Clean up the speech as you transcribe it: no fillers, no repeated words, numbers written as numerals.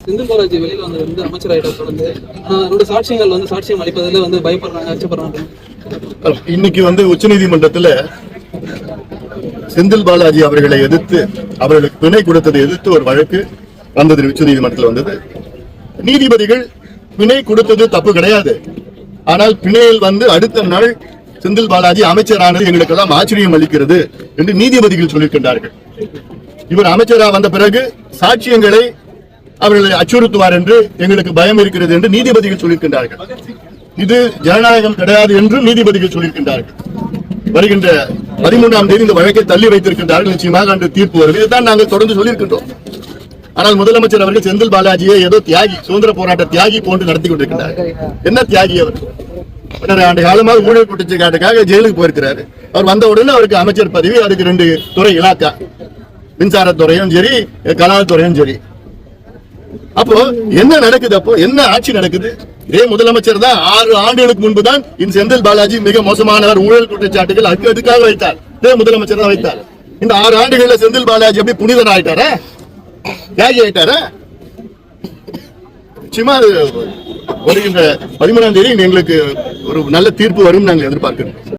செந்தில் பாலாஜி வெளியில வந்து அமைச்சர் ஆயிட்ட தொடர்ந்து அவருடைய சாட்சியங்கள் சாட்சியம் அளிப்பதில் பயப்படுறாங்க, அச்சப்படுறாங்க. இன்னைக்கு உச்சநீதிமன்றத்துல செந்தில் பாலாஜி அவர்களை எதிர்த்து, அவர்களுக்கு பிணை கொடுத்ததை எதிர்த்து ஒரு வழக்கு வந்தது. உச்சநீதிமன்றத்தில் வந்தது. நீதிபதிகள் பிணை கொடுத்தது தப்பு கிடையாது, ஆனால் பிணையில் அடுத்த நாள் செந்தில் பாலாஜி அமைச்சரானது எங்களுக்கெல்லாம் ஆச்சரியம் அளிக்கிறது என்று நீதிபதிகள் சொல்லியிருக்கின்றார்கள். இவர் அமைச்சராக வந்த பிறகு சாட்சியங்களை அவர்களை அச்சுறுத்துவார் என்று எங்களுக்கு பயம் இருக்கிறது என்று நீதிபதிகள் சொல்லியிருக்கின்றார்கள். இது ஜனநாயகம் கிடையாது என்றும் நீதிபதிகள் சொல்லியிருக்கின்றார்கள். வருகின்ற 13ஆம் தேதி இந்த வழக்கை தள்ளி வைத்திருக்கின்றார்கள். நிச்சயமாக அன்று தீர்ப்பு வரும். இதுதான் நாங்கள் தொடர்ந்து சொல்லியிருக்கின்றோம். ஆனால் முதலமைச்சர் அவர்கள் செந்தில் பாலாஜியை ஏதோ தியாகி, சுதந்திர போராட்ட தியாகி போன்று நடத்தி கொண்டிருக்கிறார். என்ன தியாகி அவர்? 12 ஆண்டு காலமாக ஊழல் குற்றச்சாட்டுக்காக ஜெயிலுக்கு போயிருக்கிறாரு. அவர் வந்த உடனே அவருக்கு அமைச்சர் பதவி, அதுக்கு 2 துறை இலாக்கா, மின்சாரத்துறையும் சரி, கலால்துறையும் சரி. அப்போ என்ன நடக்குது? அப்போ என்ன ஆட்சி நடக்குது? இதே முதலமைச்சர் தான் 6 ஆண்டுகளுக்கு முன்பு தான் இந்த செந்தில் பாலாஜி மிக மோசமானவர், ஊழல் குற்றச்சாட்டுகள் அதுக்காக வைத்தார். இதே முதலமைச்சர் தான் வைத்தார். இந்த 6 ஆண்டுகள்ல செந்தில் பாலாஜி எப்படி புனிதர் ஆயிட்டாரா, தியாகி ஆயிட்டாரா? நிச்சயமா வருகின்ற 13ஆம் தேதி எங்களுக்கு ஒரு நல்ல தீர்ப்பு வரும் நாங்கள் எதிர்பார்க்கிறோம்.